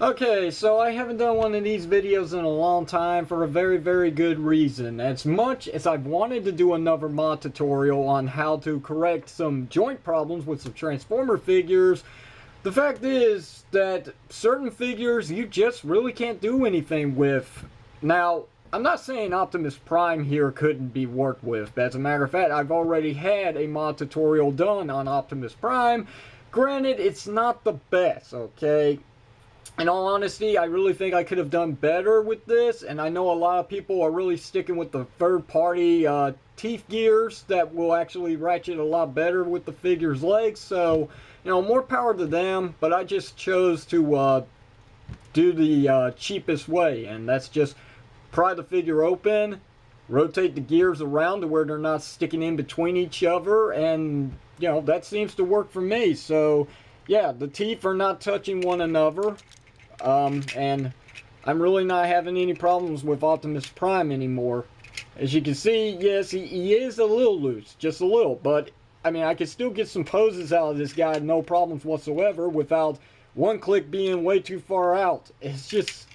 Okay, so I haven't done one of these videos in a long time for a very good reason. As much as I've wanted to do another mod tutorial on how to correct some joint problems with some Transformer figures, the fact is that certain figures you just really can't do anything with. Now, I'm not saying Optimus Prime here couldn't be worked with, but as a matter of fact, I've already had a mod tutorial done on Optimus Prime. Granted, it's not the best, okay? In all honesty, I really think I could have done better with this, and I know a lot of people are really sticking with the third-party teeth gears that will actually ratchet a lot better with the figure's legs, so, you know, more power to them, but I just chose to do the cheapest way, and that's just pry the figure open, rotate the gears around to where they're not sticking in between each other, and, you know, that seems to work for me. So, yeah, the teeth are not touching one another. And I'm really not having any problems with Optimus Prime anymore. As you can see, yes, he is a little loose, just a little, but I mean, I can still get some poses out of this guy, no problems whatsoever, without one click being way too far out. It's just,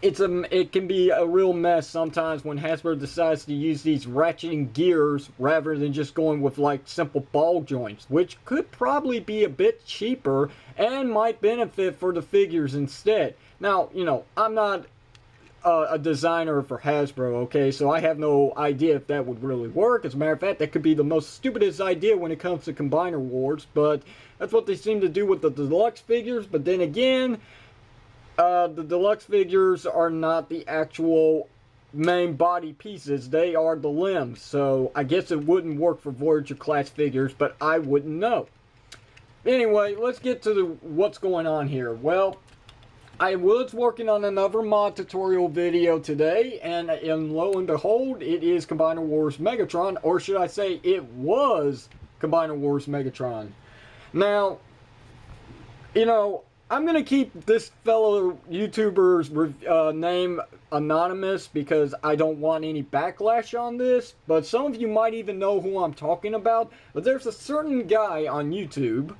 it can be a real mess sometimes when Hasbro decides to use these ratcheting gears rather than just going with like simple ball joints, which could probably be a bit cheaper and might benefit for the figures instead. Now, you know, I'm not a designer for Hasbro, okay, so I have no idea if that would really work. As a matter of fact, that could be the most stupidest idea when it comes to Combiner Wars, but that's what they seem to do with the deluxe figures. But then again, the deluxe figures are not the actual main body pieces, they are the limbs, so I guess it wouldn't work for Voyager class figures, but I wouldn't know. Anyway, let's get to what's going on here. Well, I was working on another mod tutorial video today, and lo and behold, it is Combiner Wars Megatron, or should I say it was Combiner Wars Megatron. Now, you know, I'm going to keep this fellow YouTuber's name anonymous because I don't want any backlash on this, but some of you might even know who I'm talking about. But there's a certain guy on YouTube,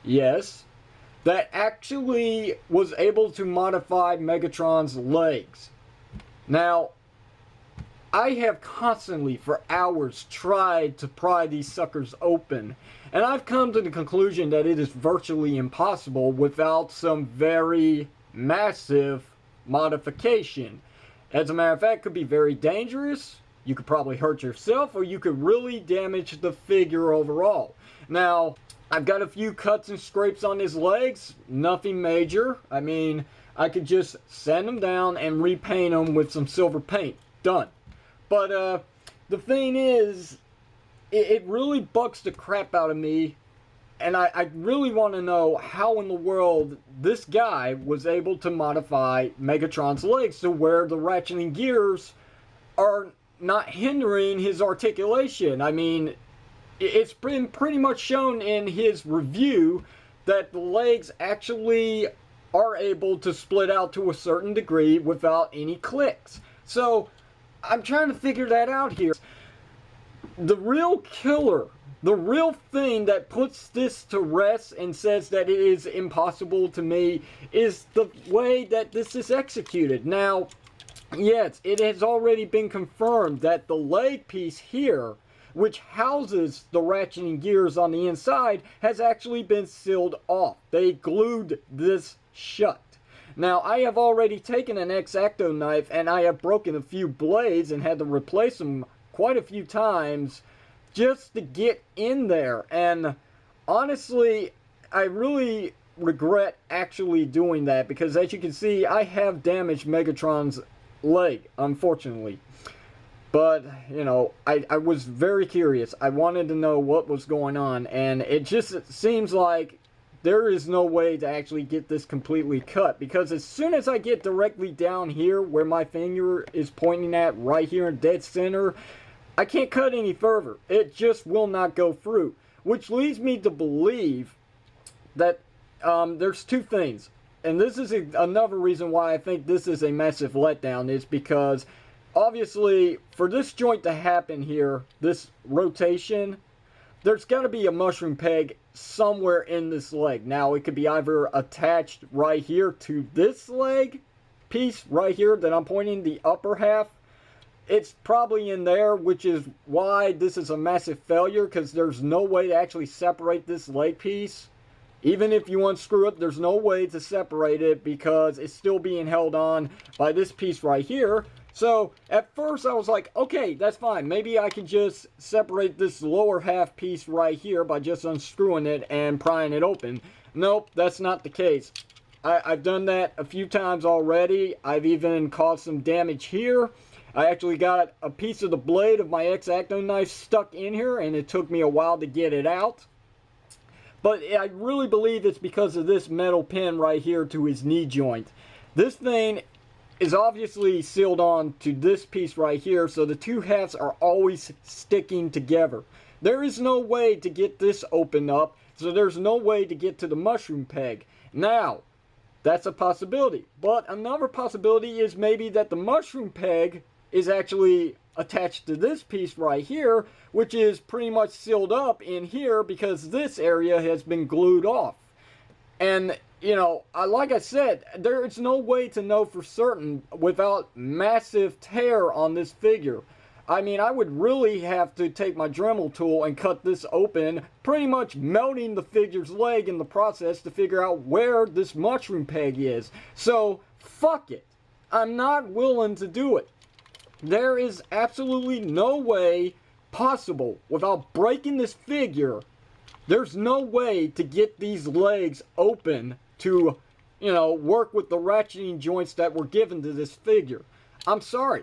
yes, that actually was able to modify Megatron's legs. Now, I have constantly, for hours, tried to pry these suckers open, and I've come to the conclusion that it is virtually impossible without some very massive modification. As a matter of fact, it could be very dangerous, you could probably hurt yourself, or you could really damage the figure overall. Now, I've got a few cuts and scrapes on his legs, nothing major. I mean, I could just sand them down and repaint them with some silver paint. Done. But the thing is, it really bugs the crap out of me, and I really want to know how in the world this guy was able to modify Megatron's legs to where the ratcheting gears are not hindering his articulation. I mean, it's been pretty much shown in his review that the legs actually are able to split out to a certain degree without any clicks. So, I'm trying to figure that out here. The real killer, the real thing that puts this to rest and says that it is impossible to me is the way that this is executed. Now, yes, it has already been confirmed that the leg piece here, which houses the ratcheting gears on the inside, has actually been sealed off. They glued this shut. Now, I have already taken an X-Acto knife and I have broken a few blades and had to replace them quite a few times just to get in there. And honestly, I really regret actually doing that because, as you can see, I have damaged Megatron's leg, unfortunately. But, you know, I was very curious. I wanted to know what was going on, and it just seems like there is no way to actually get this completely cut, because as soon as I get directly down here where my finger is pointing at, right here in dead center, I can't cut any further. It just will not go through, which leads me to believe that there's two things, and this is another reason why I think this is a massive letdown, is because obviously for this joint to happen here, this rotation, there's got to be a mushroom peg somewhere in this leg. Now, it could be either attached right here to this leg piece right here that I'm pointing, the upper half. It's probably in there, which is why this is a massive failure, because there's no way to actually separate this leg piece. Even if you unscrew it, there's no way to separate it because it's still being held on by this piece right here. So, at first I was like, okay, that's fine. Maybe I can just separate this lower half piece right here by just unscrewing it and prying it open. Nope, that's not the case. I've done that a few times already. I've even caused some damage here. I actually got a piece of the blade of my X-Acto knife stuck in here, and it took me a while to get it out. But I really believe it's because of this metal pin right here to his knee joint. This thing is obviously sealed on to this piece right here, so the two halves are always sticking together. There is no way to get this opened up, so there's no way to get to the mushroom peg. Now, that's a possibility. But another possibility is maybe that the mushroom peg is actually attached to this piece right here, which is pretty much sealed up in here because this area has been glued off. And, you know, like I said, there is no way to know for certain without massive tear on this figure. I mean, I would really have to take my Dremel tool and cut this open, pretty much melting the figure's leg in the process to figure out where this mushroom peg is. So, fuck it. I'm not willing to do it. There is absolutely no way possible without breaking this figure. There's no way to get these legs open to, you know, work with the ratcheting joints that were given to this figure. I'm sorry.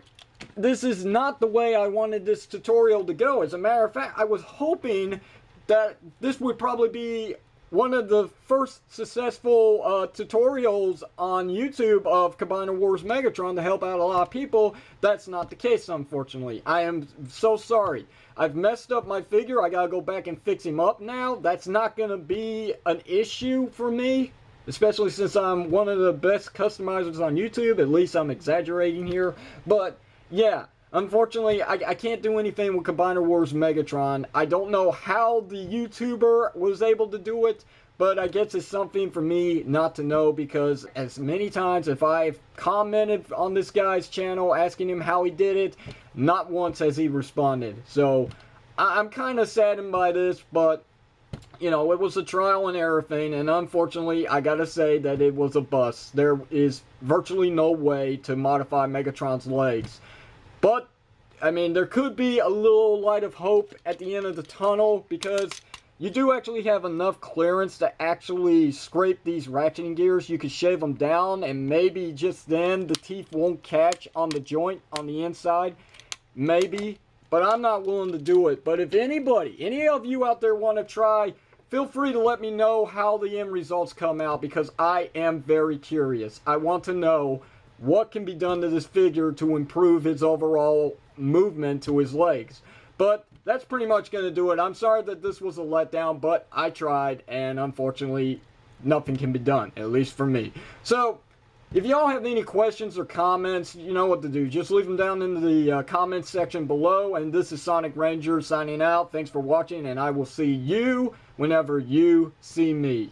This is not the way I wanted this tutorial to go. As a matter of fact, I was hoping that this would probably be one of the first successful tutorials on YouTube of Combiner Wars Megatron to help out a lot of people. That's not the case, unfortunately. I am so sorry. I've messed up my figure. I gotta go back and fix him up now. That's not gonna be an issue for me, especially since I'm one of the best customizers on YouTube. At least I'm exaggerating here. But, yeah. Unfortunately, I can't do anything with Combiner Wars Megatron. I don't know how the YouTuber was able to do it, but I guess it's something for me not to know, because as many times if I've commented on this guy's channel asking him how he did it, not once has he responded. So, I'm kind of saddened by this, but, you know, it was a trial and error thing, and unfortunately, I gotta say that it was a bust. There is virtually no way to modify Megatron's legs. But, I mean, there could be a little light of hope at the end of the tunnel, because you do actually have enough clearance to actually scrape these ratcheting gears. You could shave them down, and maybe just then the teeth won't catch on the joint on the inside. Maybe. But I'm not willing to do it. But if anybody, any of you out there want to try, feel free to let me know how the end results come out, because I am very curious. I want to know what can be done to this figure to improve his overall movement to his legs. But that's pretty much going to do it. I'm sorry that this was a letdown, but I tried, and unfortunately, nothing can be done, at least for me. So, if y'all have any questions or comments, you know what to do. Just leave them down in the comments section below. And this is Sonic Ranger signing out. Thanks for watching, and I will see you whenever you see me.